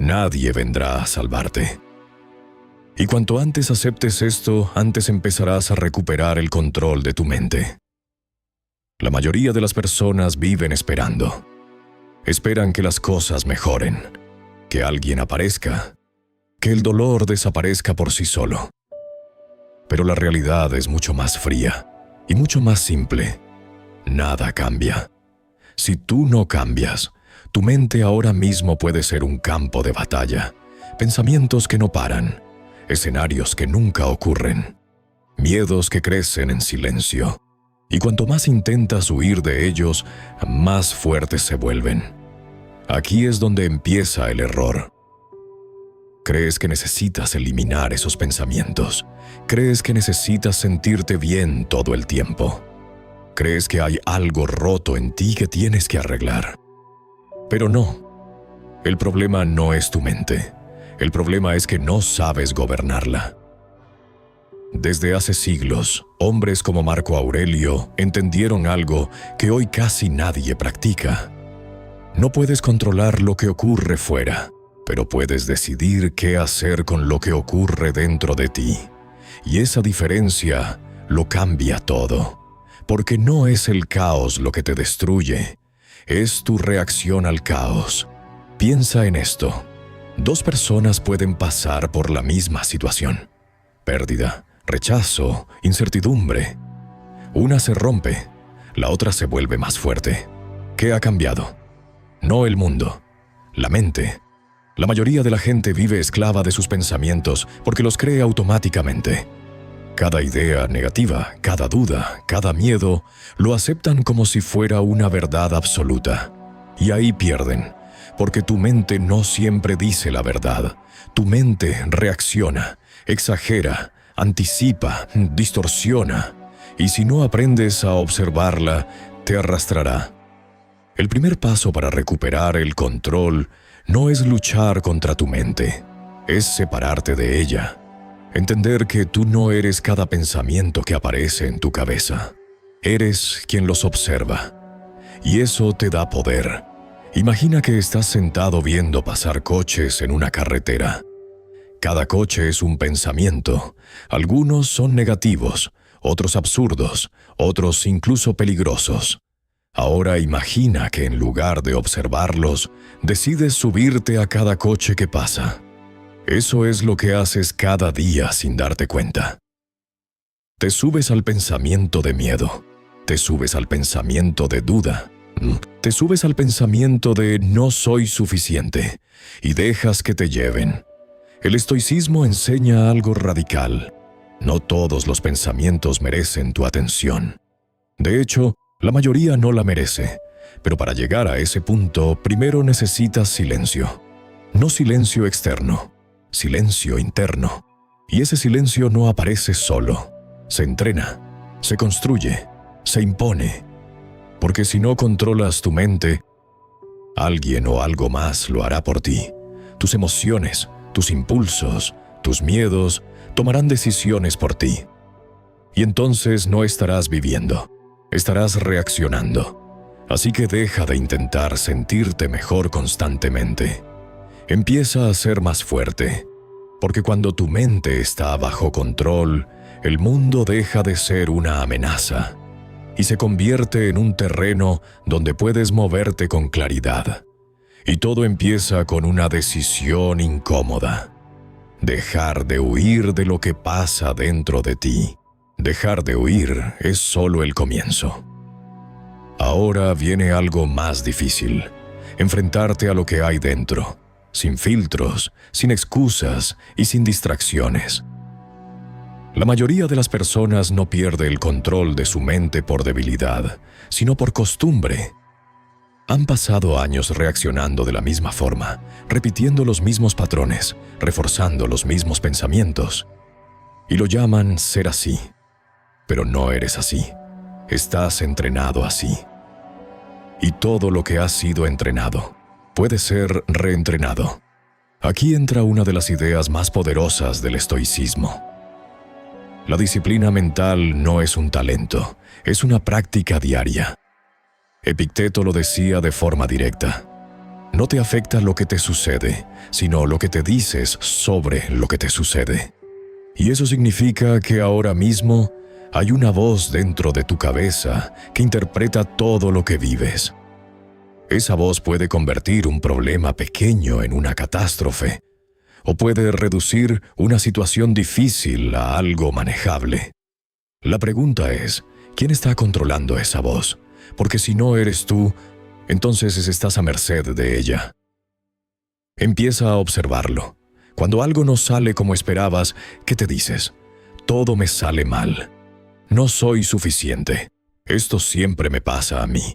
Nadie vendrá a salvarte. Y cuanto antes aceptes esto, antes empezarás a recuperar el control de tu mente. La mayoría de las personas viven esperando. Esperan que las cosas mejoren, que alguien aparezca, que el dolor desaparezca por sí solo. Pero la realidad es mucho más fría y mucho más simple. Nada cambia. Si tú no cambias, tu mente ahora mismo puede ser un campo de batalla, pensamientos que no paran, escenarios que nunca ocurren, miedos que crecen en silencio, y cuanto más intentas huir de ellos, más fuertes se vuelven. Aquí es donde empieza el error. Crees que necesitas eliminar esos pensamientos, crees que necesitas sentirte bien todo el tiempo, crees que hay algo roto en ti que tienes que arreglar. Pero no, el problema no es tu mente. El problema es que no sabes gobernarla. Desde hace siglos, hombres como Marco Aurelio entendieron algo que hoy casi nadie practica. No puedes controlar lo que ocurre fuera, pero puedes decidir qué hacer con lo que ocurre dentro de ti. Y esa diferencia lo cambia todo, porque no es el caos lo que te destruye, es tu reacción al caos. Piensa en esto. Dos personas pueden pasar por la misma situación. Pérdida, rechazo, incertidumbre. Una se rompe, la otra se vuelve más fuerte. ¿Qué ha cambiado? No el mundo, la mente. La mayoría de la gente vive esclava de sus pensamientos porque los cree automáticamente. Cada idea negativa, cada duda, cada miedo, lo aceptan como si fuera una verdad absoluta. Y ahí pierden, porque tu mente no siempre dice la verdad. Tu mente reacciona, exagera, anticipa, distorsiona, y si no aprendes a observarla, te arrastrará. El primer paso para recuperar el control no es luchar contra tu mente, es separarte de ella. Entender que tú no eres cada pensamiento que aparece en tu cabeza. Eres quien los observa. Y eso te da poder. Imagina que estás sentado viendo pasar coches en una carretera. Cada coche es un pensamiento. Algunos son negativos, otros absurdos, otros incluso peligrosos. Ahora imagina que en lugar de observarlos, decides subirte a cada coche que pasa. Eso es lo que haces cada día sin darte cuenta. Te subes al pensamiento de miedo, te subes al pensamiento de duda, te subes al pensamiento de no soy suficiente y dejas que te lleven. El estoicismo enseña algo radical. No todos los pensamientos merecen tu atención. De hecho, la mayoría no la merece, pero para llegar a ese punto, primero necesitas silencio. No silencio externo, silencio interno. Y ese silencio no aparece solo. Se entrena, se construye, se impone. Porque si no controlas tu mente, alguien o algo más lo hará por ti. Tus emociones, tus impulsos, tus miedos tomarán decisiones por ti. Y entonces no estarás viviendo, estarás reaccionando. Así que deja de intentar sentirte mejor constantemente. Empieza a ser más fuerte, porque cuando tu mente está bajo control, el mundo deja de ser una amenaza y se convierte en un terreno donde puedes moverte con claridad. Y todo empieza con una decisión incómoda. Dejar de huir de lo que pasa dentro de ti. Dejar de huir es solo el comienzo. Ahora viene algo más difícil. Enfrentarte a lo que hay dentro. Sin filtros, sin excusas y sin distracciones. La mayoría de las personas no pierde el control de su mente por debilidad, sino por costumbre. Han pasado años reaccionando de la misma forma, repitiendo los mismos patrones, reforzando los mismos pensamientos. Y lo llaman ser así. Pero no eres así. Estás entrenado así. Y todo lo que has sido entrenado puede ser reentrenado. Aquí entra una de las ideas más poderosas del estoicismo. La disciplina mental no es un talento, es una práctica diaria. Epicteto lo decía de forma directa. No te afecta lo que te sucede, sino lo que te dices sobre lo que te sucede. Y eso significa que ahora mismo hay una voz dentro de tu cabeza que interpreta todo lo que vives. Esa voz puede convertir un problema pequeño en una catástrofe, o puede reducir una situación difícil a algo manejable. La pregunta es, ¿quién está controlando esa voz? Porque si no eres tú, entonces estás a merced de ella. Empieza a observarlo. Cuando algo no sale como esperabas, ¿qué te dices? Todo me sale mal. No soy suficiente. Esto siempre me pasa a mí.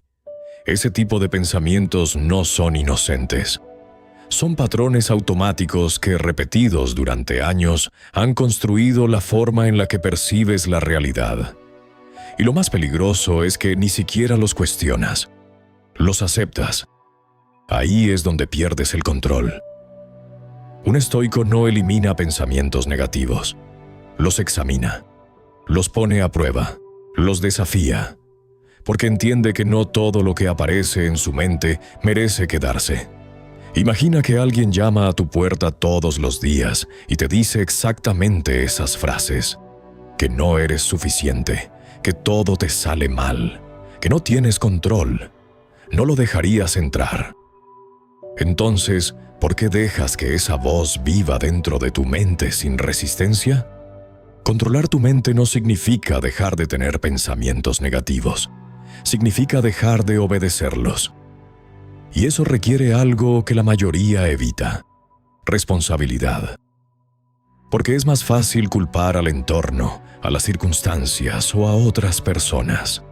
Ese tipo de pensamientos no son inocentes. Son patrones automáticos que, repetidos durante años, han construido la forma en la que percibes la realidad. Y lo más peligroso es que ni siquiera los cuestionas. Los aceptas. Ahí es donde pierdes el control. Un estoico no elimina pensamientos negativos. Los examina. Los pone a prueba. Los desafía. Porque entiende que no todo lo que aparece en su mente merece quedarse. Imagina que alguien llama a tu puerta todos los días y te dice exactamente esas frases. Que no eres suficiente, que todo te sale mal, que no tienes control. No lo dejarías entrar. Entonces, ¿por qué dejas que esa voz viva dentro de tu mente sin resistencia? Controlar tu mente no significa dejar de tener pensamientos negativos. Significa dejar de obedecerlos. Y eso requiere algo que la mayoría evita: responsabilidad. Porque es más fácil culpar al entorno, a las circunstancias o a otras personas.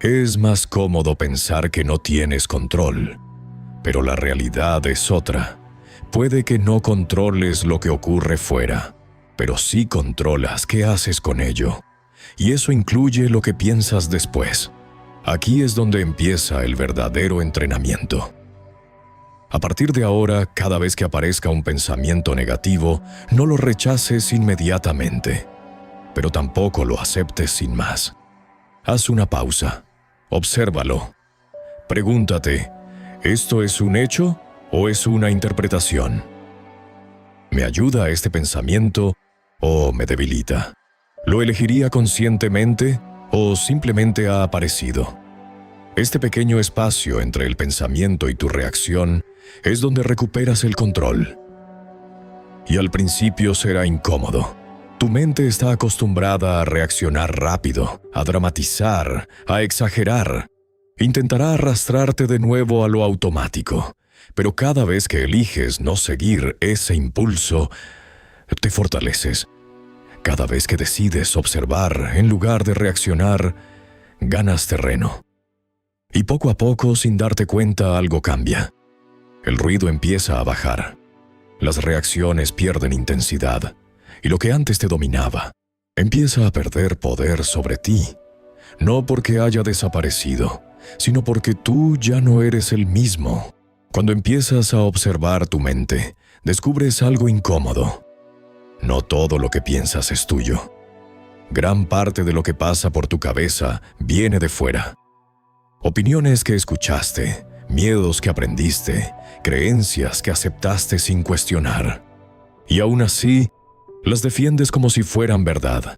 Es más cómodo pensar que no tienes control, pero la realidad es otra. Puede que no controles lo que ocurre fuera, pero sí controlas qué haces con ello. Y eso incluye lo que piensas después. Aquí es donde empieza el verdadero entrenamiento. A partir de ahora, cada vez que aparezca un pensamiento negativo, no lo rechaces inmediatamente, pero tampoco lo aceptes sin más. Haz una pausa. Obsérvalo. Pregúntate, ¿esto es un hecho o es una interpretación? ¿Me ayuda este pensamiento o me debilita? ¿Lo elegiría conscientemente o simplemente ha aparecido? Este pequeño espacio entre el pensamiento y tu reacción es donde recuperas el control. Y al principio será incómodo. Tu mente está acostumbrada a reaccionar rápido, a dramatizar, a exagerar. Intentará arrastrarte de nuevo a lo automático, pero cada vez que eliges no seguir ese impulso, te fortaleces. Cada vez que decides observar en lugar de reaccionar, ganas terreno. Y poco a poco, sin darte cuenta, algo cambia. El ruido empieza a bajar. Las reacciones pierden intensidad. Y lo que antes te dominaba, empieza a perder poder sobre ti. No porque haya desaparecido, sino porque tú ya no eres el mismo. Cuando empiezas a observar tu mente, descubres algo incómodo. No todo lo que piensas es tuyo. Gran parte de lo que pasa por tu cabeza viene de fuera. Opiniones que escuchaste, miedos que aprendiste, creencias que aceptaste sin cuestionar. Y aún así, las defiendes como si fueran verdad.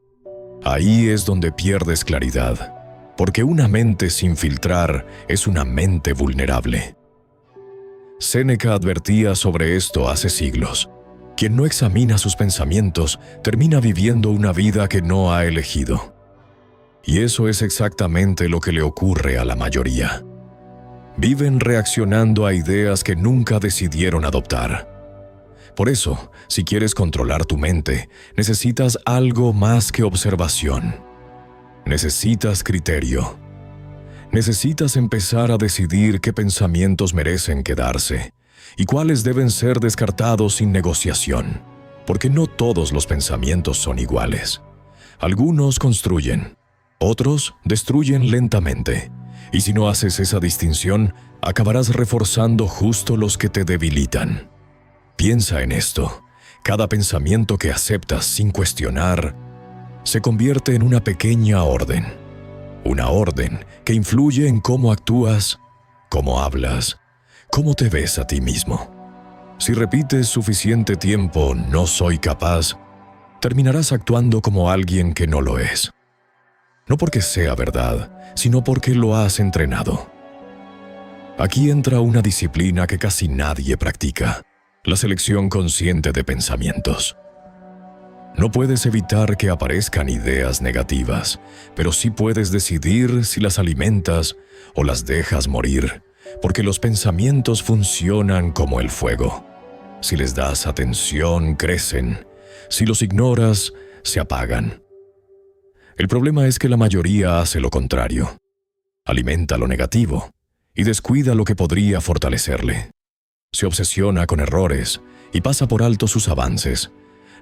Ahí es donde pierdes claridad, porque una mente sin filtrar es una mente vulnerable. Séneca advertía sobre esto hace siglos. Quien no examina sus pensamientos termina viviendo una vida que no ha elegido. Y eso es exactamente lo que le ocurre a la mayoría. Viven reaccionando a ideas que nunca decidieron adoptar. Por eso, si quieres controlar tu mente, necesitas algo más que observación. Necesitas criterio. Necesitas empezar a decidir qué pensamientos merecen quedarse y cuáles deben ser descartados sin negociación, porque no todos los pensamientos son iguales. Algunos construyen, otros destruyen lentamente, y si no haces esa distinción, acabarás reforzando justo los que te debilitan. Piensa en esto. Cada pensamiento que aceptas sin cuestionar se convierte en una pequeña orden. Una orden que influye en cómo actúas, cómo hablas, ¿Cómo te ves a ti mismo? Si repites suficiente tiempo "no soy capaz", terminarás actuando como alguien que no lo es. No porque sea verdad, sino porque lo has entrenado. Aquí entra una disciplina que casi nadie practica: la selección consciente de pensamientos. No puedes evitar que aparezcan ideas negativas, pero sí puedes decidir si las alimentas o las dejas morir, porque los pensamientos funcionan como el fuego. Si les das atención, crecen. Si los ignoras, se apagan. El problema es que la mayoría hace lo contrario. Alimenta lo negativo y descuida lo que podría fortalecerle. Se obsesiona con errores y pasa por alto sus avances.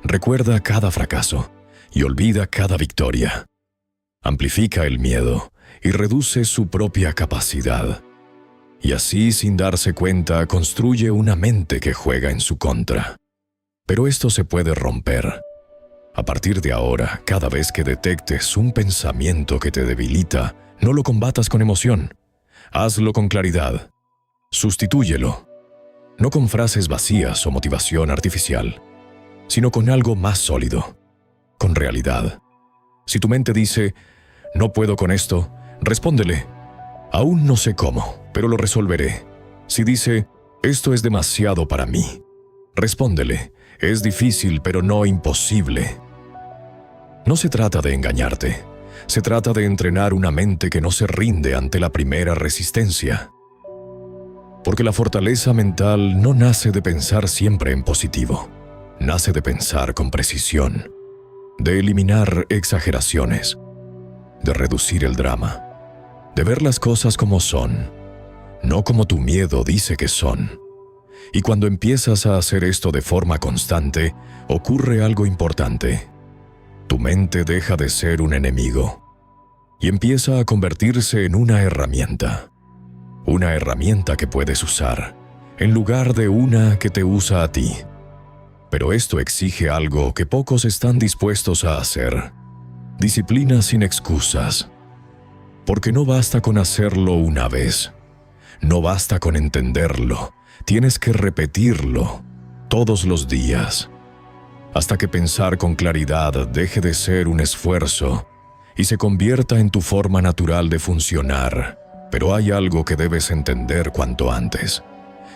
Recuerda cada fracaso y olvida cada victoria. Amplifica el miedo y reduce su propia capacidad. Y así, sin darse cuenta, construye una mente que juega en su contra. Pero esto se puede romper. A partir de ahora, cada vez que detectes un pensamiento que te debilita, no lo combatas con emoción. Hazlo con claridad. Sustitúyelo. No con frases vacías o motivación artificial, sino con algo más sólido, con realidad. Si tu mente dice, "no puedo con esto", respóndele, "aún no sé cómo, pero lo resolveré". Si dice, "esto es demasiado para mí", respóndele, "es difícil, pero no imposible". No se trata de engañarte, se trata de entrenar una mente que no se rinde ante la primera resistencia. Porque la fortaleza mental no nace de pensar siempre en positivo. Nace de pensar con precisión, de eliminar exageraciones, de reducir el drama, de ver las cosas como son, no como tu miedo dice que son. Y cuando empiezas a hacer esto de forma constante, ocurre algo importante. Tu mente deja de ser un enemigo y empieza a convertirse en una herramienta que puedes usar, en lugar de una que te usa a ti. Pero esto exige algo que pocos están dispuestos a hacer: disciplina sin excusas. Porque no basta con hacerlo una vez, no basta con entenderlo, tienes que repetirlo todos los días, hasta que pensar con claridad deje de ser un esfuerzo y se convierta en tu forma natural de funcionar. Pero hay algo que debes entender cuanto antes.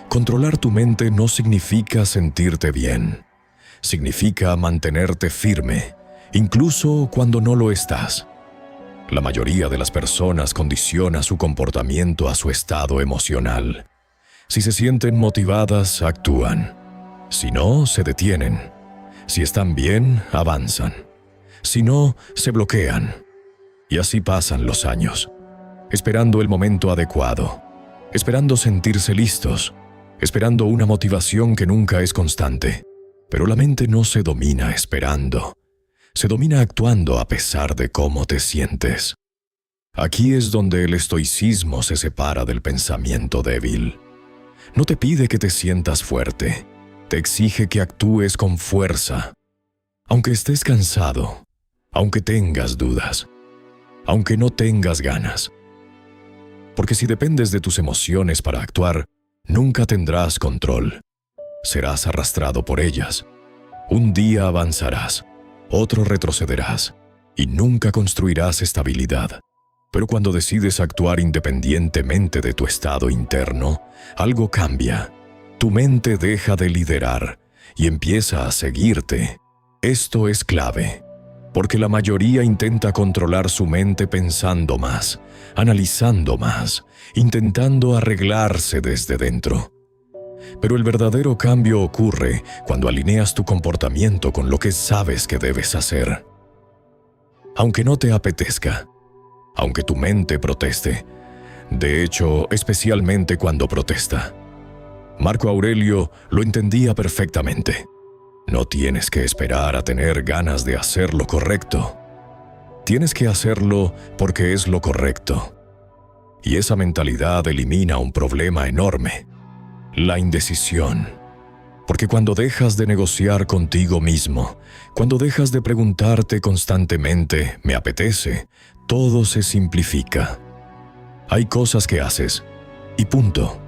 Controlar tu mente no significa sentirte bien. Significa mantenerte firme, incluso cuando no lo estás. La mayoría de las personas condiciona su comportamiento a su estado emocional. Si se sienten motivadas, actúan. Si no, se detienen. Si están bien, avanzan. Si no, se bloquean. Y así pasan los años, esperando el momento adecuado, esperando sentirse listos, esperando una motivación que nunca es constante. Pero la mente no se domina esperando, se domina actuando a pesar de cómo te sientes. Aquí es donde el estoicismo se separa del pensamiento débil. No te pide que te sientas fuerte, te exige que actúes con fuerza. Aunque estés cansado, aunque tengas dudas, aunque no tengas ganas. Porque si dependes de tus emociones para actuar, nunca tendrás control. Serás arrastrado por ellas. Un día avanzarás, otro retrocederás, y nunca construirás estabilidad. Pero cuando decides actuar independientemente de tu estado interno, algo cambia. Tu mente deja de liderar y empieza a seguirte. Esto es clave, porque la mayoría intenta controlar su mente pensando más, analizando más, intentando arreglarse desde dentro. Pero el verdadero cambio ocurre cuando alineas tu comportamiento con lo que sabes que debes hacer. Aunque no te apetezca, aunque tu mente proteste, de hecho, especialmente cuando protesta. Marco Aurelio lo entendía perfectamente. No tienes que esperar a tener ganas de hacer lo correcto. Tienes que hacerlo porque es lo correcto. Y esa mentalidad elimina un problema enorme: la indecisión. Porque cuando dejas de negociar contigo mismo, cuando dejas de preguntarte constantemente, ¿me apetece?, todo se simplifica. Hay cosas que haces, y punto.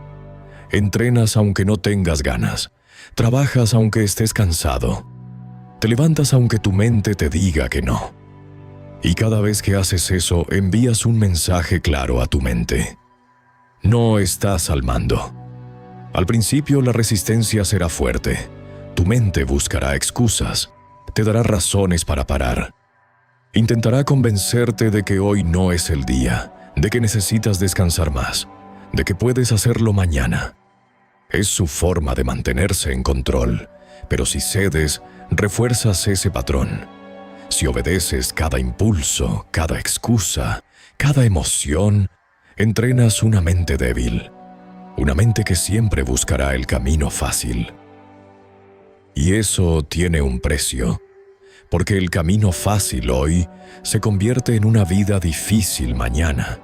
Entrenas aunque no tengas ganas. Trabajas aunque estés cansado. Te levantas aunque tu mente te diga que no. Y cada vez que haces eso, envías un mensaje claro a tu mente. No estás al mando. Al principio la resistencia será fuerte. Tu mente buscará excusas, te dará razones para parar. Intentará convencerte de que hoy no es el día, de que necesitas descansar más, de que puedes hacerlo mañana. Es su forma de mantenerse en control, pero si cedes, refuerzas ese patrón. Si obedeces cada impulso, cada excusa, cada emoción, entrenas una mente débil, una mente que siempre buscará el camino fácil. Y eso tiene un precio, porque el camino fácil hoy se convierte en una vida difícil mañana.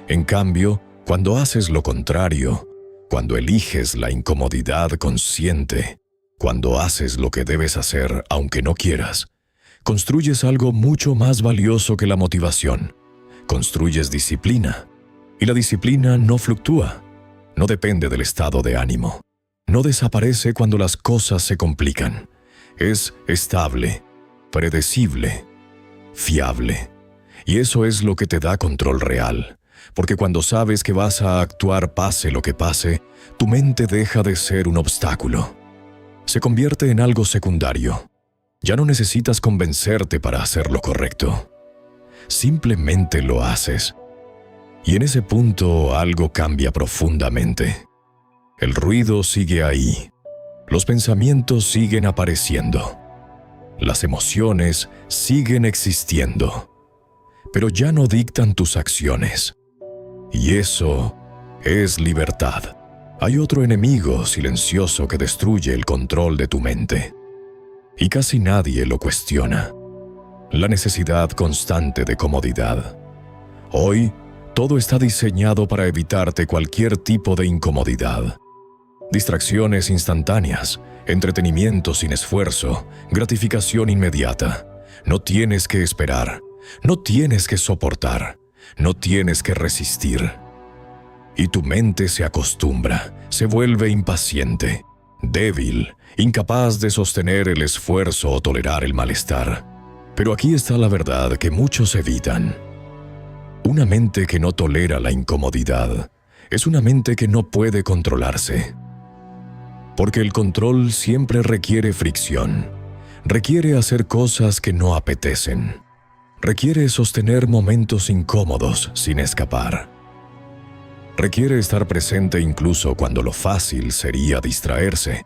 En cambio, cuando haces lo contrario, cuando eliges la incomodidad consciente, cuando haces lo que debes hacer aunque no quieras, construyes algo mucho más valioso que la motivación. Construyes disciplina. Y la disciplina no fluctúa, no depende del estado de ánimo. No desaparece cuando las cosas se complican. Es estable, predecible, fiable. Y eso es lo que te da control real. Porque cuando sabes que vas a actuar pase lo que pase, tu mente deja de ser un obstáculo. Se convierte en algo secundario. Ya no necesitas convencerte para hacer lo correcto. Simplemente lo haces. Y en ese punto algo cambia profundamente. El ruido sigue ahí. Los pensamientos siguen apareciendo. Las emociones siguen existiendo. Pero ya no dictan tus acciones. Y eso es libertad. Hay otro enemigo silencioso que destruye el control de tu mente. Y casi nadie lo cuestiona. La necesidad constante de comodidad. Hoy, todo está diseñado para evitarte cualquier tipo de incomodidad. Distracciones instantáneas, entretenimiento sin esfuerzo, gratificación inmediata. No tienes que esperar, no tienes que soportar, no tienes que resistir. Y tu mente se acostumbra, se vuelve impaciente, débil, incapaz de sostener el esfuerzo o tolerar el malestar. Pero aquí está la verdad que muchos evitan. Una mente que no tolera la incomodidad es una mente que no puede controlarse. Porque el control siempre requiere fricción, requiere hacer cosas que no apetecen, requiere sostener momentos incómodos sin escapar. Requiere estar presente incluso cuando lo fácil sería distraerse.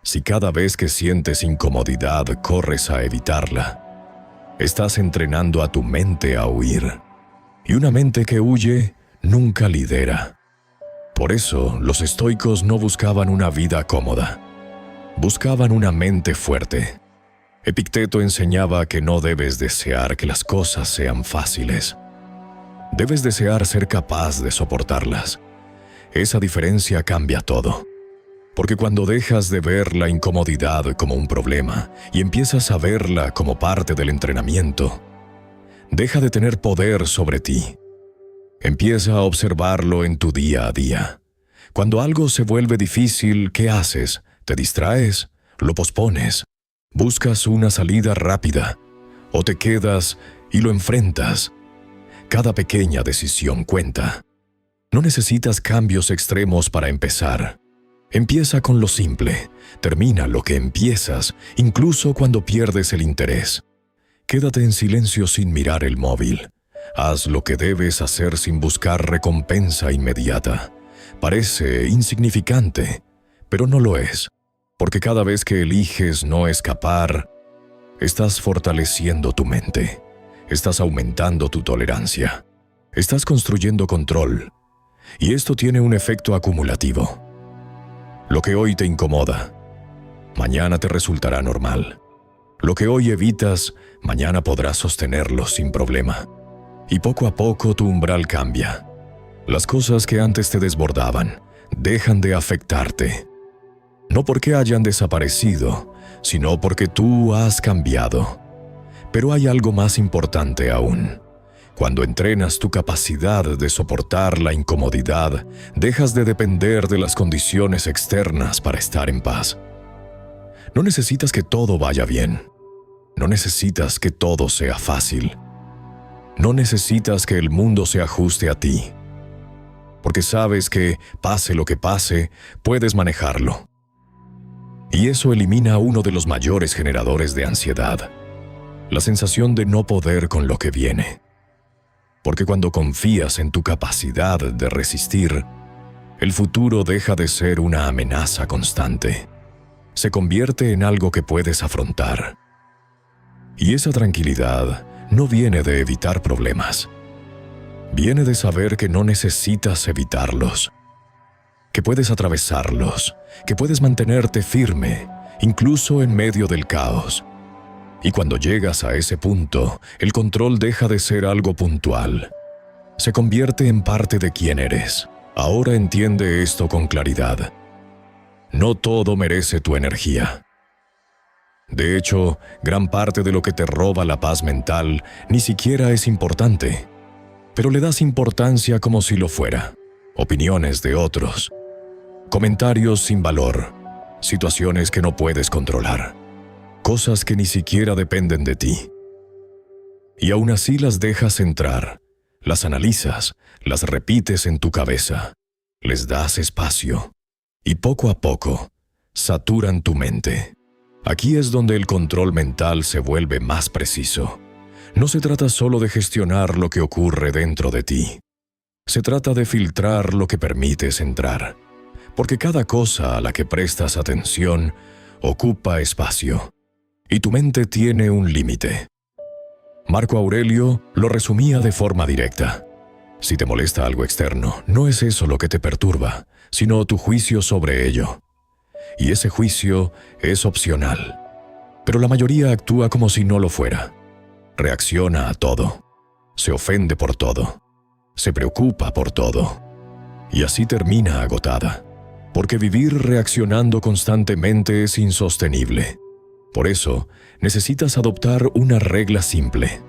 Si cada vez que sientes incomodidad corres a evitarla, estás entrenando a tu mente a huir. Y una mente que huye nunca lidera. Por eso, los estoicos no buscaban una vida cómoda. Buscaban una mente fuerte. Epicteto enseñaba que no debes desear que las cosas sean fáciles. Debes desear ser capaz de soportarlas. Esa diferencia cambia todo. Porque cuando dejas de ver la incomodidad como un problema y empiezas a verla como parte del entrenamiento, deja de tener poder sobre ti. Empieza a observarlo en tu día a día. Cuando algo se vuelve difícil, ¿qué haces? ¿Te distraes? ¿Lo pospones? ¿Buscas una salida rápida? ¿O te quedas y lo enfrentas? Cada pequeña decisión cuenta. No necesitas cambios extremos para empezar. Empieza con lo simple. Termina lo que empiezas, incluso cuando pierdes el interés. Quédate en silencio sin mirar el móvil. Haz lo que debes hacer sin buscar recompensa inmediata. Parece insignificante, pero no lo es, porque cada vez que eliges no escapar, estás fortaleciendo tu mente, estás aumentando tu tolerancia, estás construyendo control, y esto tiene un efecto acumulativo. Lo que hoy te incomoda, mañana te resultará normal. Lo que hoy evitas, mañana podrás sostenerlo sin problema. Y poco a poco tu umbral cambia. Las cosas que antes te desbordaban dejan de afectarte. No porque hayan desaparecido, sino porque tú has cambiado. Pero hay algo más importante aún. Cuando entrenas tu capacidad de soportar la incomodidad, dejas de depender de las condiciones externas para estar en paz. No necesitas que todo vaya bien. No necesitas que todo sea fácil. No necesitas que el mundo se ajuste a ti. Porque sabes que, pase lo que pase, puedes manejarlo. Y eso elimina uno de los mayores generadores de ansiedad: la sensación de no poder con lo que viene. Porque cuando confías en tu capacidad de resistir, el futuro deja de ser una amenaza constante. Se convierte en algo que puedes afrontar. Y esa tranquilidad no viene de evitar problemas. Viene de saber que no necesitas evitarlos, que puedes atravesarlos, que puedes mantenerte firme, incluso en medio del caos. Y cuando llegas a ese punto, el control deja de ser algo puntual. Se convierte en parte de quién eres. Ahora entiende esto con claridad. No todo merece tu energía. De hecho, gran parte de lo que te roba la paz mental ni siquiera es importante. Pero le das importancia como si lo fuera. Opiniones de otros. Comentarios sin valor. Situaciones que no puedes controlar. Cosas que ni siquiera dependen de ti. Y aún así las dejas entrar, las analizas, las repites en tu cabeza, les das espacio, y poco a poco saturan tu mente. Aquí es donde el control mental se vuelve más preciso. No se trata solo de gestionar lo que ocurre dentro de ti. Se trata de filtrar lo que permites entrar, porque cada cosa a la que prestas atención ocupa espacio. Y tu mente tiene un límite. Marco Aurelio lo resumía de forma directa. Si te molesta algo externo, no es eso lo que te perturba, sino tu juicio sobre ello. Y ese juicio es opcional. Pero la mayoría actúa como si no lo fuera. Reacciona a todo. Se ofende por todo. Se preocupa por todo. Y así termina agotada. Porque vivir reaccionando constantemente es insostenible. Por eso, necesitas adoptar una regla simple.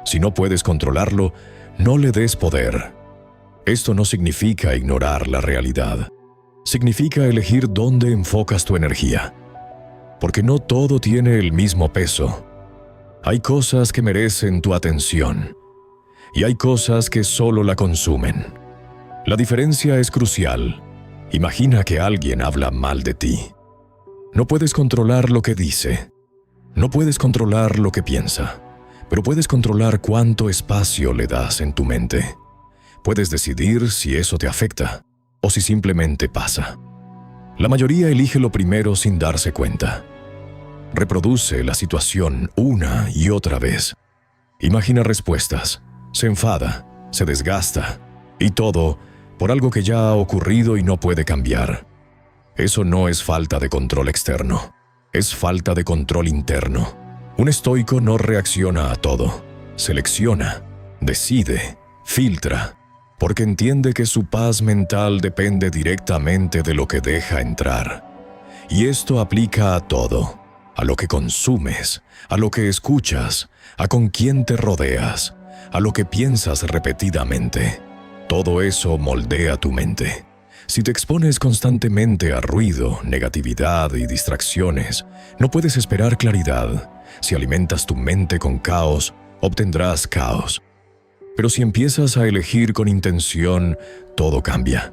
Si no puedes controlarlo, no le des poder. Esto no significa ignorar la realidad. Significa elegir dónde enfocas tu energía. Porque no todo tiene el mismo peso. Hay cosas que merecen tu atención. Y hay cosas que solo la consumen. La diferencia es crucial. Imagina que alguien habla mal de ti. No puedes controlar lo que dice. No puedes controlar lo que piensa. Pero puedes controlar cuánto espacio le das en tu mente. Puedes decidir si eso te afecta o si simplemente pasa. La mayoría elige lo primero sin darse cuenta. Reproduce la situación una y otra vez. Imagina respuestas. Se enfada, se desgasta. Y todo por algo que ya ha ocurrido y no puede cambiar. Eso no es falta de control externo, es falta de control interno. Un estoico no reacciona a todo, selecciona, decide, filtra, porque entiende que su paz mental depende directamente de lo que deja entrar. Y esto aplica a todo, a lo que consumes, a lo que escuchas, a con quién te rodeas, a lo que piensas repetidamente. Todo eso moldea tu mente. Si te expones constantemente a ruido, negatividad y distracciones, no puedes esperar claridad. Si alimentas tu mente con caos, obtendrás caos. Pero si empiezas a elegir con intención, todo cambia.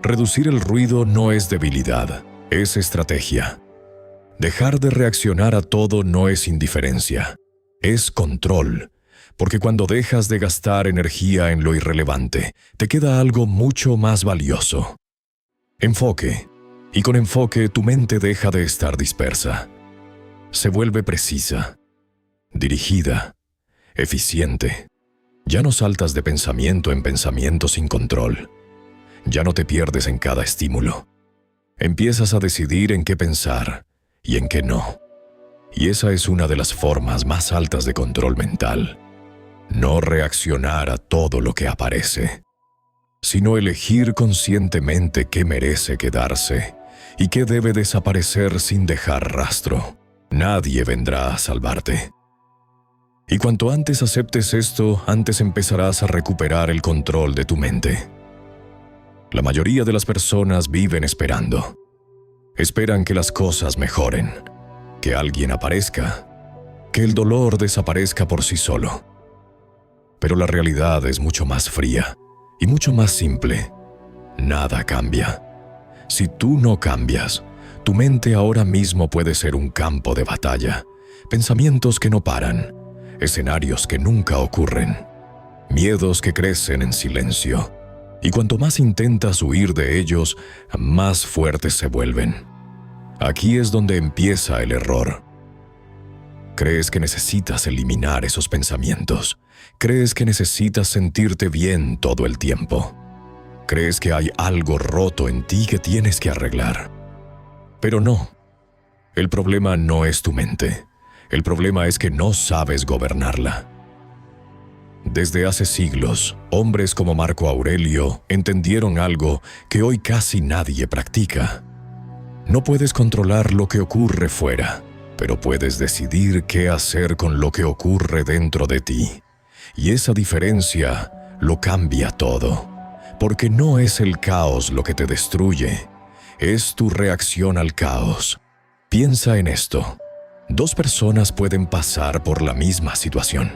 Reducir el ruido no es debilidad, es estrategia. Dejar de reaccionar a todo no es indiferencia, es control. Porque cuando dejas de gastar energía en lo irrelevante, te queda algo mucho más valioso. Enfoque. Y con enfoque tu mente deja de estar dispersa. Se vuelve precisa, dirigida, eficiente. Ya no saltas de pensamiento en pensamiento sin control. Ya no te pierdes en cada estímulo. Empiezas a decidir en qué pensar y en qué no. Y esa es una de las formas más altas de control mental. No reaccionar a todo lo que aparece, sino elegir conscientemente qué merece quedarse y qué debe desaparecer sin dejar rastro. Nadie vendrá a salvarte. Y cuanto antes aceptes esto, antes empezarás a recuperar el control de tu mente. La mayoría de las personas viven esperando. Esperan que las cosas mejoren, que alguien aparezca, que el dolor desaparezca por sí solo. Pero la realidad es mucho más fría y mucho más simple. Nada cambia. Si tú no cambias, tu mente ahora mismo puede ser un campo de batalla, pensamientos que no paran, escenarios que nunca ocurren, miedos que crecen en silencio. Y cuanto más intentas huir de ellos, más fuertes se vuelven. Aquí es donde empieza el error. Crees que necesitas eliminar esos pensamientos. Crees que necesitas sentirte bien todo el tiempo. Crees que hay algo roto en ti que tienes que arreglar. Pero no. El problema no es tu mente. El problema es que no sabes gobernarla. Desde hace siglos, hombres como Marco Aurelio entendieron algo que hoy casi nadie practica. No puedes controlar lo que ocurre fuera, pero puedes decidir qué hacer con lo que ocurre dentro de ti. Y esa diferencia lo cambia todo, porque no es el caos lo que te destruye, es tu reacción al caos. Piensa en esto. Dos personas pueden pasar por la misma situación: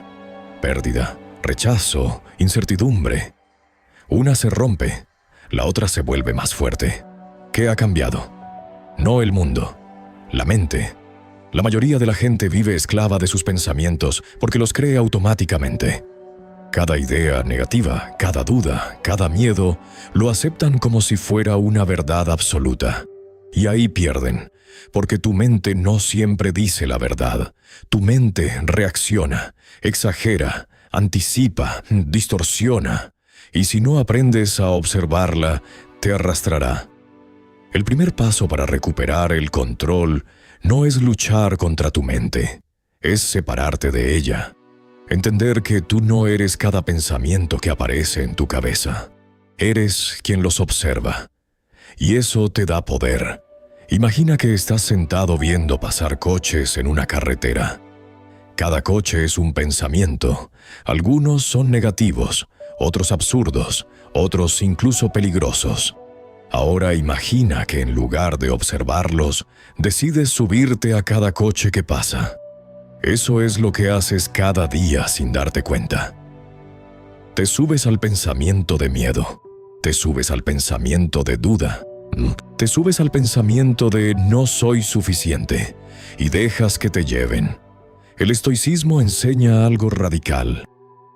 pérdida, rechazo, incertidumbre. Una se rompe, la otra se vuelve más fuerte. ¿Qué ha cambiado? No el mundo, la mente. La mayoría de la gente vive esclava de sus pensamientos porque los cree automáticamente. Cada idea negativa, cada duda, cada miedo, lo aceptan como si fuera una verdad absoluta. Y ahí pierden, porque tu mente no siempre dice la verdad. Tu mente reacciona, exagera, anticipa, distorsiona, y si no aprendes a observarla, te arrastrará. El primer paso para recuperar el control no es luchar contra tu mente, es separarte de ella. Entender que tú no eres cada pensamiento que aparece en tu cabeza. Eres quien los observa. Y eso te da poder. Imagina que estás sentado viendo pasar coches en una carretera. Cada coche es un pensamiento. Algunos son negativos, otros absurdos, otros incluso peligrosos. Ahora imagina que en lugar de observarlos, decides subirte a cada coche que pasa. Eso es lo que haces cada día sin darte cuenta. Te subes al pensamiento de miedo, te subes al pensamiento de duda, te subes al pensamiento de no soy suficiente y dejas que te lleven. El estoicismo enseña algo radical.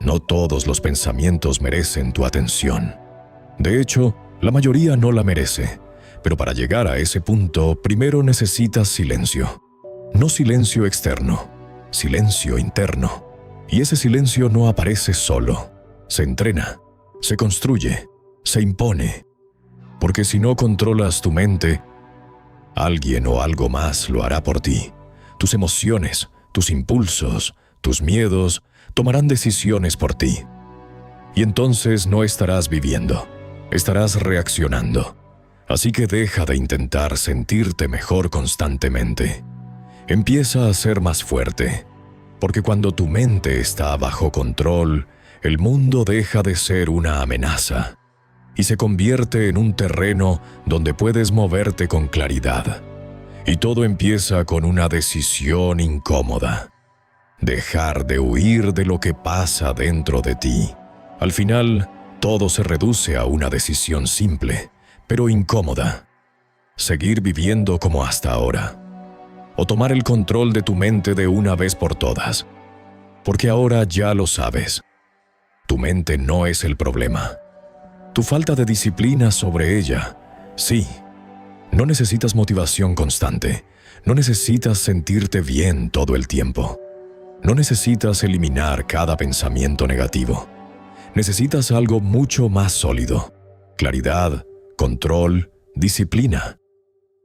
No todos los pensamientos merecen tu atención. De hecho, la mayoría no la merece, pero para llegar a ese punto, primero necesitas silencio. No silencio externo, silencio interno. Y ese silencio no aparece solo. Se entrena, se construye, se impone. Porque si no controlas tu mente, alguien o algo más lo hará por ti. Tus emociones, tus impulsos, tus miedos tomarán decisiones por ti. Y entonces no estarás viviendo, estarás reaccionando. Así que deja de intentar sentirte mejor constantemente. Empieza a ser más fuerte, porque cuando tu mente está bajo control, el mundo deja de ser una amenaza y se convierte en un terreno donde puedes moverte con claridad. Y todo empieza con una decisión incómoda: dejar de huir de lo que pasa dentro de ti. Al final, todo se reduce a una decisión simple, pero incómoda: seguir viviendo como hasta ahora, o tomar el control de tu mente de una vez por todas. Porque ahora ya lo sabes. Tu mente no es el problema. Tu falta de disciplina sobre ella, sí. No necesitas motivación constante. No necesitas sentirte bien todo el tiempo. No necesitas eliminar cada pensamiento negativo. Necesitas algo mucho más sólido: claridad, control, disciplina.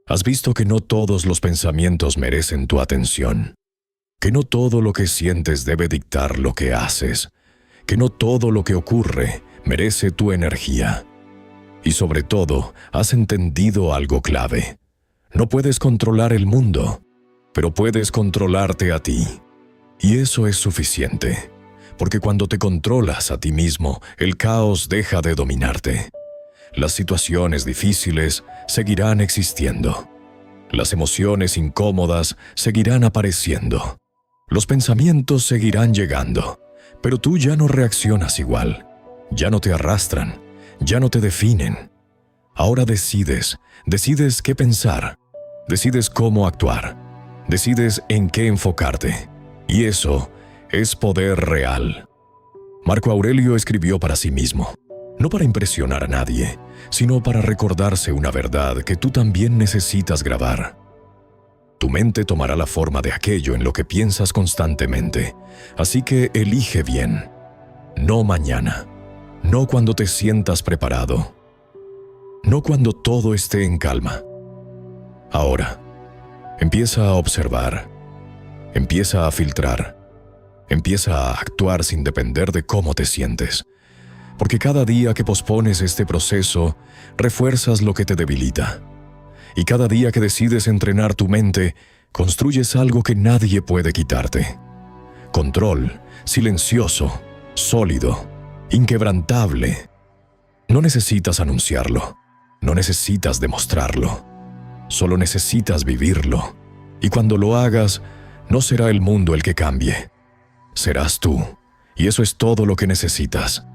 Has visto que no todos los pensamientos merecen tu atención, que no todo lo que sientes debe dictar lo que haces, que no todo lo que ocurre merece tu energía. Y sobre todo, has entendido algo clave: no puedes controlar el mundo, pero puedes controlarte a ti. Y eso es suficiente, porque cuando te controlas a ti mismo, el caos deja de dominarte. Las situaciones difíciles seguirán existiendo. Las emociones incómodas seguirán apareciendo. Los pensamientos seguirán llegando, pero tú ya no reaccionas igual. Ya no te arrastran, ya no te definen. Ahora decides qué pensar, decides cómo actuar, decides en qué enfocarte. Y eso es poder real. Marco Aurelio escribió para sí mismo, no para impresionar a nadie, sino para recordarse una verdad que tú también necesitas grabar. Tu mente tomará la forma de aquello en lo que piensas constantemente, así que elige bien. No mañana, no cuando te sientas preparado, no cuando todo esté en calma. Ahora, empieza a observar, empieza a filtrar, empieza a actuar sin depender de cómo te sientes. Porque cada día que pospones este proceso, refuerzas lo que te debilita. Y cada día que decides entrenar tu mente, construyes algo que nadie puede quitarte. Control, silencioso, sólido, inquebrantable. No necesitas anunciarlo, no necesitas demostrarlo. Solo necesitas vivirlo. Y cuando lo hagas, no será el mundo el que cambie. Serás tú, y eso es todo lo que necesitas.